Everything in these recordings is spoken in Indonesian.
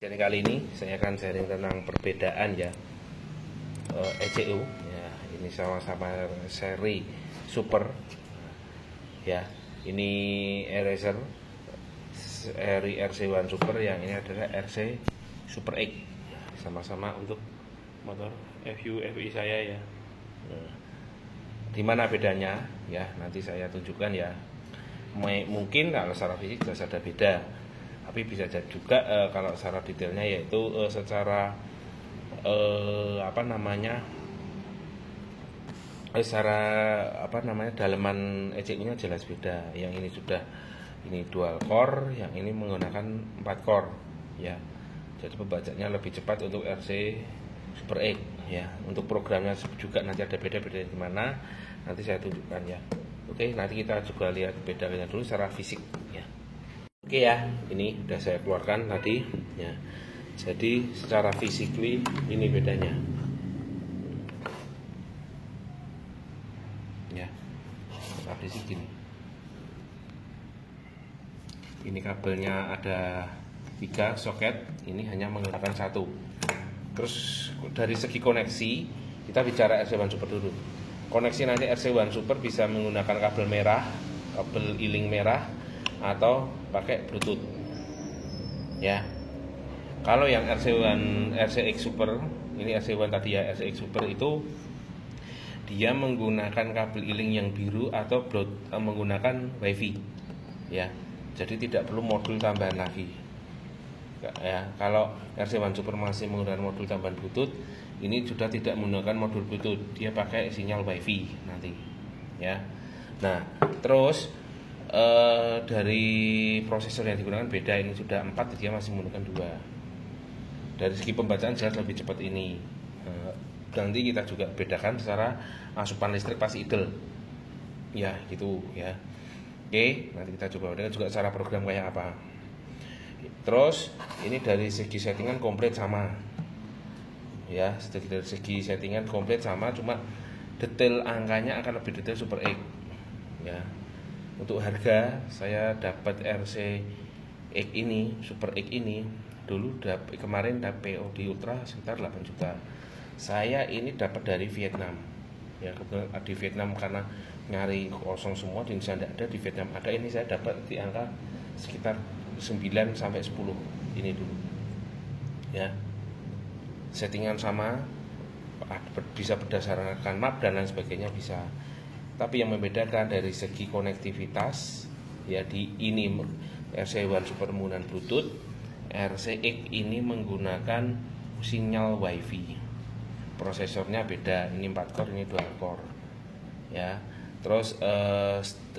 Jadi kali ini saya akan sharing tentang perbedaan ya ECU ya, ini sama-sama seri Super ya. Ini Eraser seri RC1 Super, yang ini adalah RC Super X, sama-sama untuk motor FU-FI saya ya. Di mana bedanya ya, nanti saya tunjukkan ya. Mungkin kalau secara fisik jelas ada beda, tapi bisa jadi juga kalau secara detailnya, yaitu secara daleman ECU-nya jelas beda. Yang ini ini dual core, yang ini menggunakan 4 core ya. Jadi pembacanya lebih cepat untuk RC Super X ya. Untuk programnya juga nanti ada beda-beda di mana, nanti saya tunjukkan ya. Oke, nanti kita juga lihat bedanya dulu secara fisik ya. Oke ya, ini udah saya keluarkan tadi ya. Jadi secara physically ini bedanya ya. Secara fisik ini kabelnya ada 3 soket, ini hanya menggunakan 1. Terus dari segi koneksi, kita bicara RC1 Super dulu. Koneksi nanti RC1 Super bisa menggunakan kabel merah, kabel E-link merah, atau pakai Bluetooth ya. Kalau yang RCX Super, ini RC1 tadi ya, RCX Super itu dia menggunakan kabel E-link yang biru atau menggunakan WiFi ya. Jadi tidak perlu modul tambahan lagi ya. Kalau RC1 Super masih menggunakan modul tambahan Bluetooth, ini sudah tidak menggunakan modul Bluetooth, dia pakai sinyal WiFi nanti ya. Nah, terus dari prosesor yang digunakan beda, ini sudah 4, dia masih menggunakan 2. Dari segi pembacaan jelas lebih cepat ini. Nanti kita juga bedakan secara asupan listrik pas idle ya, gitu ya. Oke, nanti kita coba bedakan juga secara program kayak apa. Terus ini dari segi settingan komplit sama ya. Dari segi settingan komplit sama, cuma detail angkanya akan lebih detail Super X ya. Untuk harga, saya dapat RCX ini, Super X ini dulu kemarin dapat PO di Ultra sekitar 8 juta. Saya ini dapat dari Vietnam ya. Kebetulan di Vietnam karena nyari kosong semua, di Indonesia tidak ada, di Vietnam ada. Ini saya dapat di angka sekitar 9 sampai 10 ini dulu ya. Settingan sama, bisa berdasarkan map dan lain sebagainya bisa. Tapi yang membedakan dari segi konektivitas ya, di ini RC1 Super menggunakan Bluetooth, RCX ini menggunakan sinyal WiFi. Prosesornya beda, ini 4 core, ini dual core ya. Terus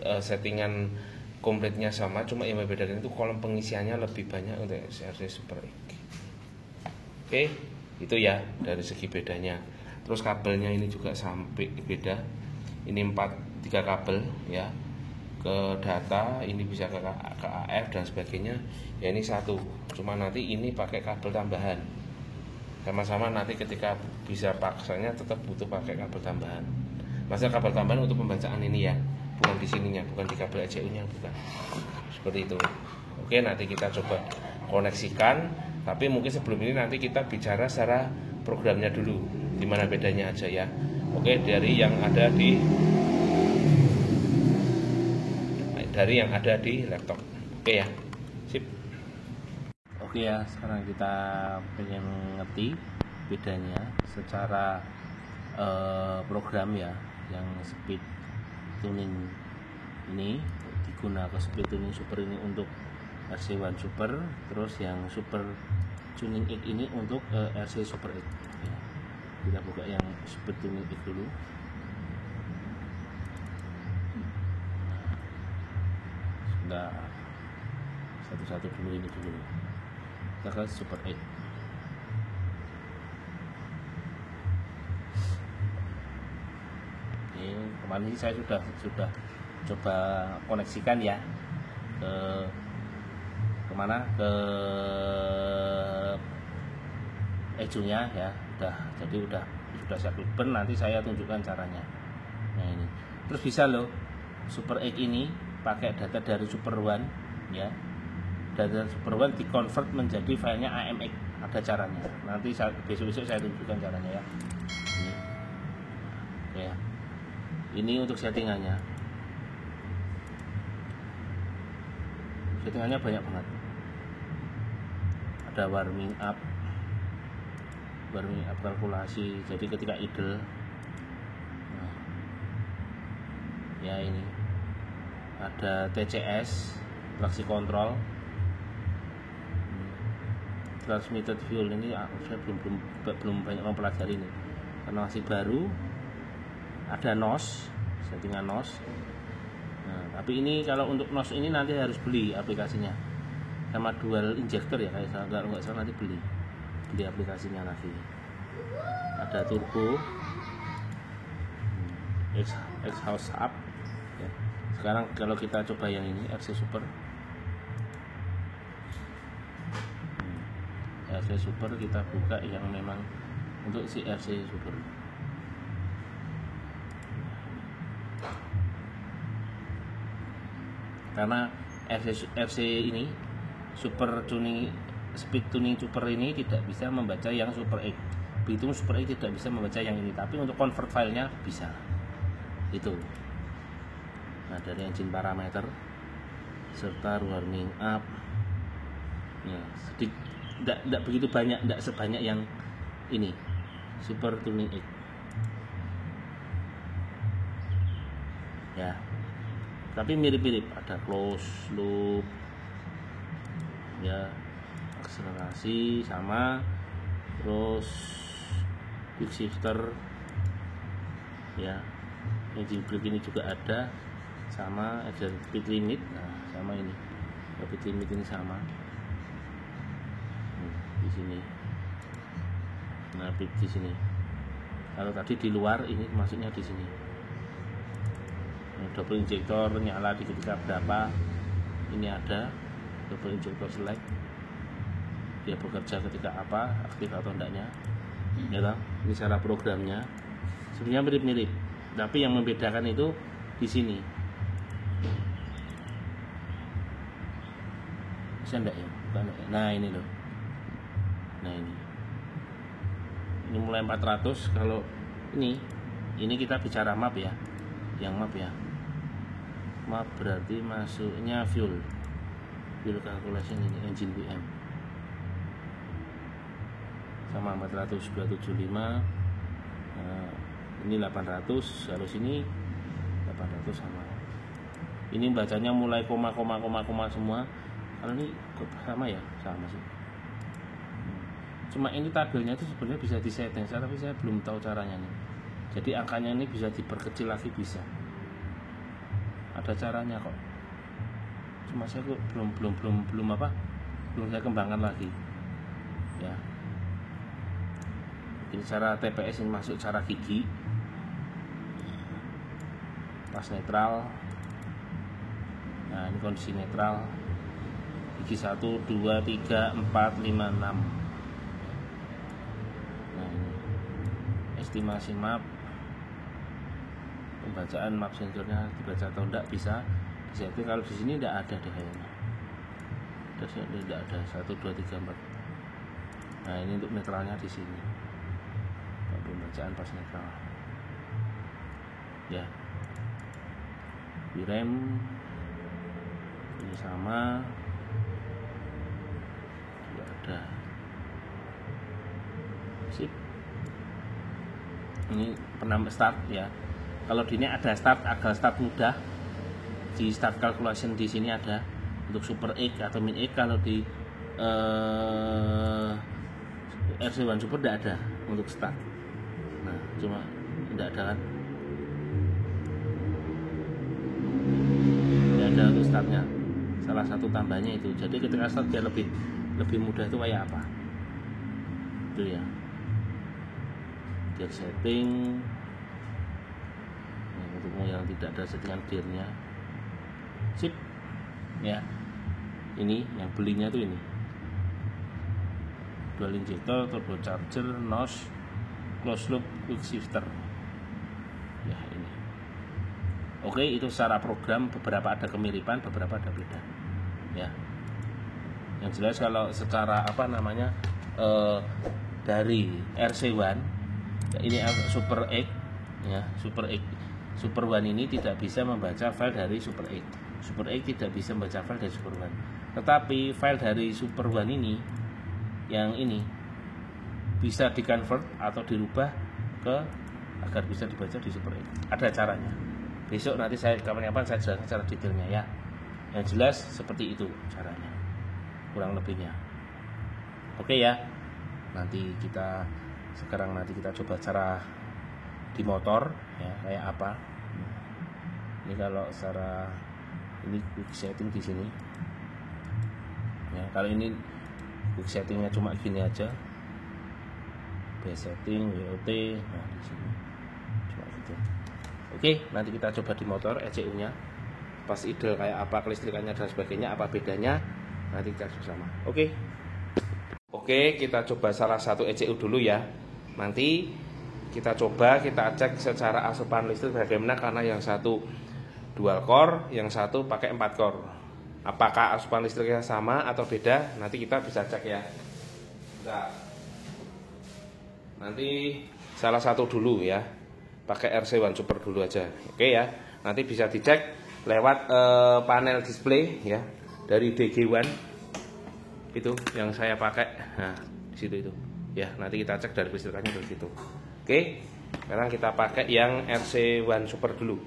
settingan komplitnya sama, cuma yang membedakan itu kolom pengisiannya lebih banyak untuk RC Super X. Oke, itu ya dari segi bedanya. Terus kabelnya ini juga sampai beda. Ini 3 kabel ya, ke data, ini bisa ke AF dan sebagainya ya. Ini 1, cuma nanti ini pakai kabel tambahan. Sama-sama nanti ketika bisa paksanya tetap butuh pakai kabel tambahan. Masa kabel tambahan untuk pembacaan ini ya, bukan di sininya, bukan di kabel ECU-nya, bukan. Seperti itu. Oke, nanti kita coba koneksikan, tapi mungkin sebelum ini nanti kita bicara secara programnya dulu, gimana bedanya aja ya. Oke, dari yang ada di laptop. Oke ya. Sip. Oke ya, sekarang kita pengen ngerti bedanya secara program ya. Yang speed tuning ini digunakan, speed tuning Super ini untuk RC1 Super, terus yang Super tuning X ini untuk RC Super X ya. Kita buka yang speed tuning X dulu. Sudah satu-satu dulu, ini dulu kita ke Super X. Kemarin ini saya sudah coba koneksikan ya ke kemana, ke ECU-nya ya. Sudah saya klipper, nanti saya tunjukkan caranya. Nah ini, terus bisa loh Super X ini pakai data dari Super One ya, data Superwell di convert menjadi filenya AMX. Ada caranya, nanti besok-besok saya tunjukkan caranya ya. Ini ya, ini untuk settingannya banyak banget. Ada warming up kalkulasi, jadi ketika idle. Nah, ya ini ada TCS, traksi kontrol, transmitted fuel. Ini saya belum banyak mempelajari ini karena masih baru. Ada NOS, settingan NOS. Nah, tapi ini kalau untuk NOS ini nanti harus beli aplikasinya sama dual injector ya, kayak kalau nggak salah nanti beli aplikasinya lagi. Ada turbo, exhaust up ya. Sekarang kalau kita coba yang ini RC Super, kita buka yang memang untuk si RC Super. Karena RC ini Super Tuning, Speed Tuning Super ini tidak bisa membaca yang Super X. Begitu Super X tidak bisa membaca yang ini, tapi untuk convert filenya bisa. Itu. Nah, dari engine parameter serta warming up. Ya, tidak begitu banyak, tidak sebanyak yang ini Super Tuning X. Ya. Tapi mirip-mirip, ada close loop. Ya, akselerasi sama, terus quick shifter ya, engine brake ini juga ada, sama ada speed limit. Nah, sama ini speed limit ini sama di sini. Nah, di sini kalau tadi di luar, ini masuknya di sini. Double injector nyala di ketika berapa, ini ada double injector select, dia bekerja ketika apa, aktif atau enggaknya ya kan? Ini cara programnya sebenarnya mirip-mirip, tapi yang membedakan itu di sini. Bisa enggak ya? Bukan, nah ini loh, nah ini mulai 400. Kalau ini kita bicara map ya, yang map ya, map berarti masuknya fuel calculation ini, engine BM sama 400 275. Nah, ini 800, harus ini 800 sama. Ini bacanya mulai koma semua. Kalau ini sama ya, sama sih. Cuma ini tabelnya itu sebenarnya bisa disetting, tapi saya belum tahu caranya nih. Jadi angkanya ini bisa diperkecil lagi, bisa. Ada caranya kok. Cuma saya kok belum saya kembangkan lagi. Ya. Ini cara TPS ini masuk cara gigi. Pas netral. Nah, ini kondisi netral. Gigi 1 2 3 4 5 6. Nah, ini estimasi map. Pembacaan map sensornya dibaca atau enggak bisa disetting. Kalau di sini enggak ada deh kayaknya. Tidak ada 1 2 3 4. Nah, ini untuk netralnya di sini. Pembacaan pas netral. Ya. Di rem ini sama. Tidak ada. Sip. Ini penambah start ya. Kalau di ini ada start, agak start mudah. Di start calculation di sini ada untuk Super X atau Min X. Kalau di RC1 Super tidak ada untuk start. Nah, cuma tidak ada kan? Tidak ada untuk startnya. Salah satu tambahnya itu. Jadi ketika start dia lebih mudah itu kayak apa? Itu ya. Gear setting. Yang tidak ada settingan gearnya, sip ya. Ini yang belinya tuh ini dual injector, turbocharger, NOS, closed loop, quick shifter ya. Ini oke, itu secara program. Beberapa ada kemiripan, beberapa ada beda ya. Yang jelas kalau secara apa namanya dari RC1 ini Super X ya, Super One ini tidak bisa membaca file dari Super X. Super X tidak bisa membaca file dari Super One. Tetapi file dari Super One ini yang ini bisa di-convert atau dirubah ke agar bisa dibaca di Super X. Ada caranya. Besok nanti saya kapan-kapan saya jelaskan secara detailnya ya. Yang jelas seperti itu caranya. Kurang lebihnya. Oke ya. Nanti kita coba cara di motor ya kayak apa. Ini kalau secara ini quick setting di sini. Ya, kalau ini quick settingnya cuma gini aja. Base setting, WOT, nah di sini cuma gitu. Oke, nanti kita coba di motor ECU-nya. Pas idle kayak apa, kelistrikannya dan sebagainya, apa bedanya, nanti kita bersama. Oke, kita coba salah satu ECU dulu ya. Nanti kita cek secara asupan listrik bagaimana, karena yang satu dual core, yang satu pakai 4 core. Apakah asupan listriknya sama atau beda? Nanti kita bisa cek ya. Nanti salah satu dulu ya. Pakai RC1 Super dulu aja. Oke ya. Nanti bisa dicek lewat panel display ya dari DG1 itu yang saya pakai. Nah, di situ itu. Ya, nanti kita cek dari listrikannya dari situ. Oke. Sekarang kita pakai yang RC1 Super dulu.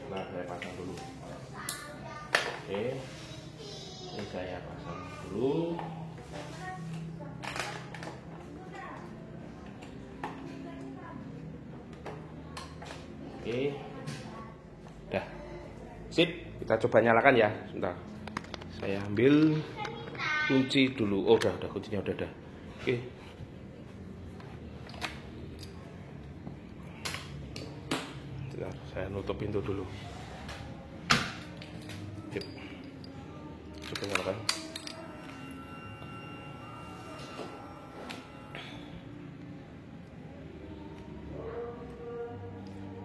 Nah, saya pasang dulu. Oke, ini saya pasang dulu. Oke, dah, sip. Kita coba nyalakan ya. Sebentar, saya ambil kunci dulu. Oh, udah kuncinya udah ada. Oke. Saya nutup pintu dulu. Sip. Coba nyalakan.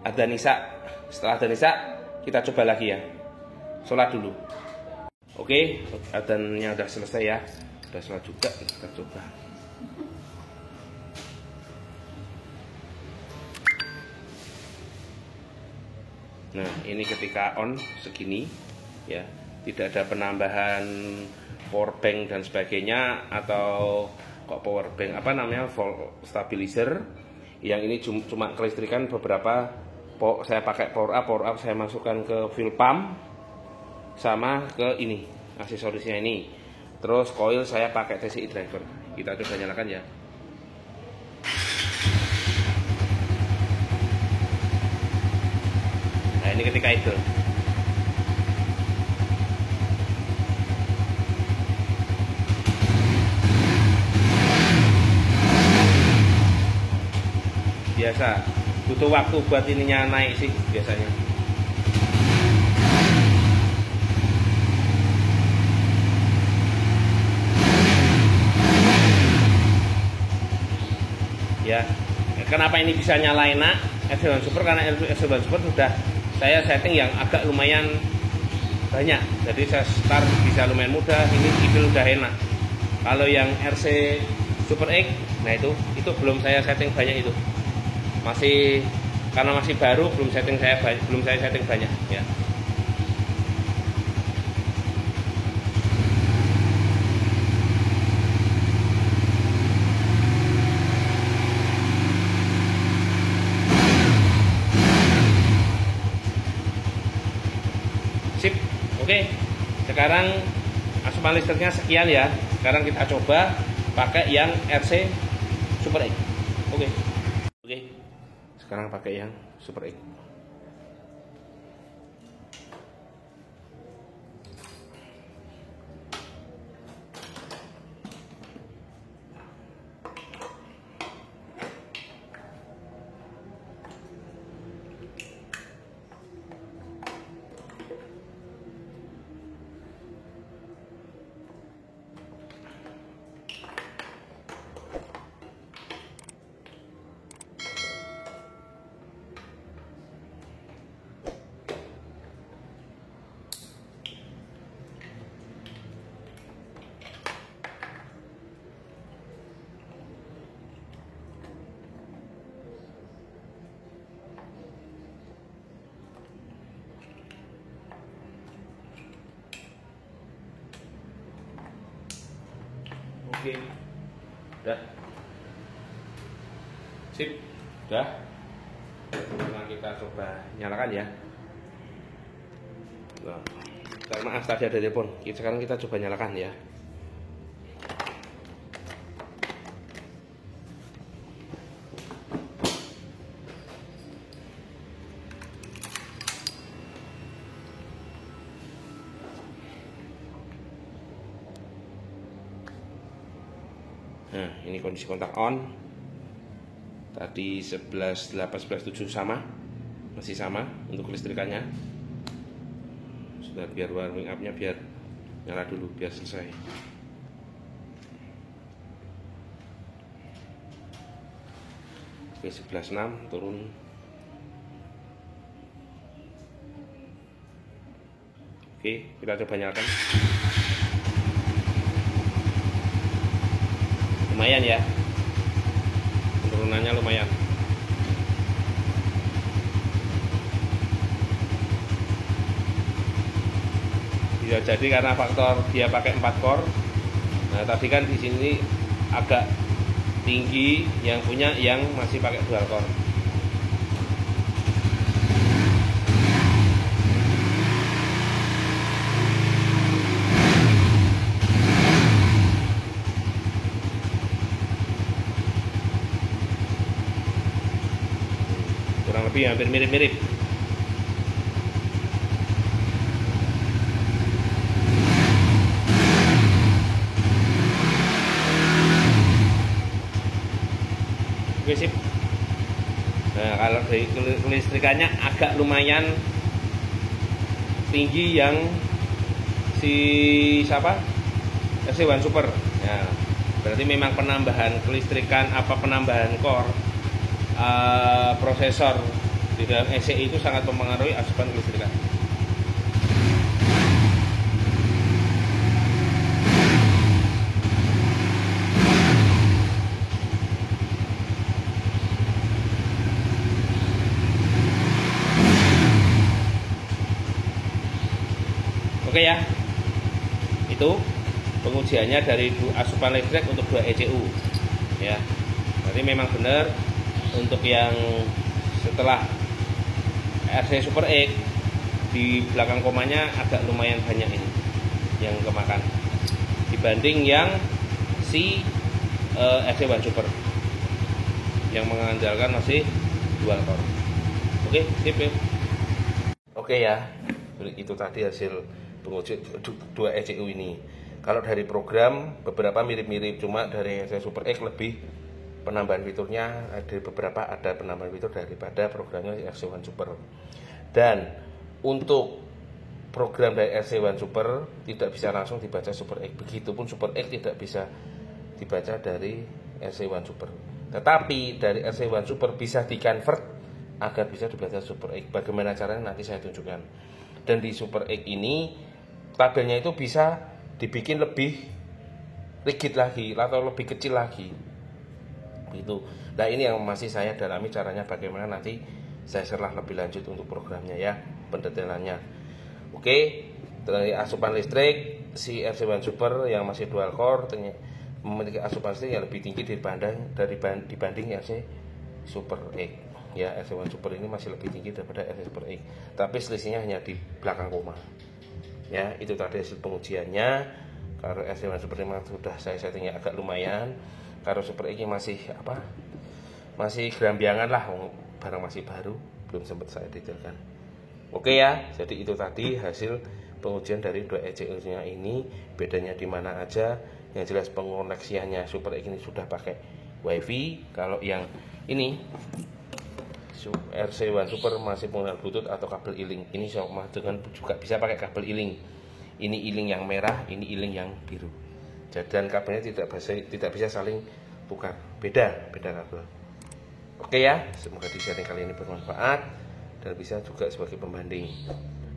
Ada nisa. Setelah ada nisa, kita coba lagi ya. Sholat dulu. Oke, adzannya udah selesai ya. Udah sholat juga, kita coba. Nah, ini ketika on segini ya, tidak ada penambahan power bank dan sebagainya, atau kok power bank apa namanya, volt stabilizer. Yang ini cuma kelistrikan beberapa. Saya pakai power up saya masukkan ke fuel pump sama ke ini aksesorisnya ini. Terus coil saya pakai TCI driver. Kita coba nyalakan ya. Nah, ini ketika idle. Biasa butuh waktu buat ininya naik sih biasanya. Ya, kenapa ini bisa nyalain nak RC1 Super? Karena RC1 Super sudah saya setting yang agak lumayan banyak, jadi saya start bisa lumayan mudah. Ini civil udah enak. Kalau yang RC Super X, nah itu belum saya setting banyak itu. Karena masih baru, belum saya setting banyak ya. Sip. Oke. Sekarang asupan listriknya sekian ya. Sekarang kita coba pakai yang RC Super X. Oke. Sekarang pakai yang Super X. Oke. Udah. Sip. Udah. Nah, kita coba nyalakan ya. Nah, maaf tadi ada telepon. Sekarang kita coba nyalakan ya. Nah, ini kondisi kontak on. Tadi 11.8 11.7 sama. Masih sama untuk kelistrikannya. Sudah, biar warming up-nya biar nyala dulu biar selesai. Oke, 11.6 turun. Oke, kita coba nyalakan. Lumayan ya, penurunannya lumayan. Bisa jadi karena faktor dia pakai 4 core. Nah, tadi kan di sini agak tinggi, yang punya yang masih pakai dual core. Kurang lebih hampir mirip-mirip. Oke, sip. Nah, kalau dari kelistrikannya agak lumayan tinggi yang si siapa? RC1 Super. Ya, berarti memang penambahan kelistrikan penambahan core prosesor di dalam ECI itu sangat mempengaruhi asupan kelistrikan. Oke ya, itu pengujiannya dari asupan listrik untuk 2 ECU ya. Berarti memang benar untuk yang setelah RC Super X di belakang komanya agak lumayan banyak ini yang kemakan dibanding yang si RC1 Super yang mengandalkan masih dual core. Oke, sip ya. Oke ya, itu tadi hasil penguji 2 ECU ini. Kalau dari program beberapa mirip-mirip, cuma dari RC Super X lebih penambahan fiturnya, ada beberapa ada penambahan fitur daripada programnya RC1 Super. Dan untuk program dari RC1 Super tidak bisa langsung dibaca Super X, begitupun Super X tidak bisa dibaca dari RC1 Super. Tetapi dari RC1 Super bisa di-convert agar bisa dibaca Super X. Bagaimana caranya nanti saya tunjukkan. Dan di Super X ini tabelnya itu bisa dibikin lebih rigid lagi atau lebih kecil lagi gitu. Nah, ini yang masih saya dalami caranya bagaimana, nanti saya share lebih lanjut untuk programnya ya, pendetailannya. Oke, dari asupan listrik si RC1 Super yang masih dual core memiliki asupan listrik yang lebih tinggi dibanding RC Super X ya. RC1 Super ini masih lebih tinggi daripada RC Super X, tapi selisihnya hanya di belakang koma ya. Itu tadi hasil pengujiannya. Kalau RC1 Super memang sudah saya settingnya agak lumayan. Kalau Super X masih masih gerambiangan lah, barang masih baru, belum sempat saya detailkan. Oke ya, jadi itu tadi hasil pengujian dari 2 ECU-nya ini. Bedanya di mana aja? Yang jelas pengoneksiannya Super X ini sudah pakai WiFi. Kalau yang ini RC1 Super masih menggunakan Bluetooth atau kabel e-link. Ini sama dengan juga bisa pakai kabel e-link. Ini e-link yang merah, ini e-link yang biru. Dan kabelnya tidak bisa saling tukar, beda kabel. Oke ya, semoga di sharing kali ini bermanfaat dan bisa juga sebagai pembanding.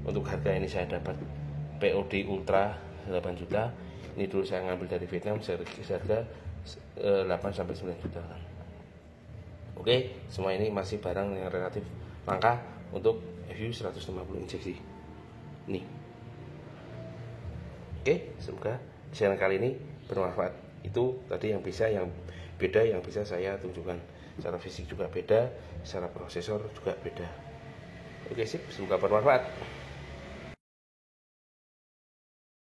Untuk harga ini saya dapat POD Ultra 8 juta. Ini dulu saya ngambil dari Vietnam, harga 8 sampai 9 juta. Oke, semua ini masih barang yang relatif langka untuk FU 150 injeksi. Nih. Oke, semoga sharing kali ini bermanfaat. Itu tadi yang beda yang bisa saya tunjukkan. Secara fisik juga beda, secara prosesor juga beda. Oke sip, semoga bermanfaat.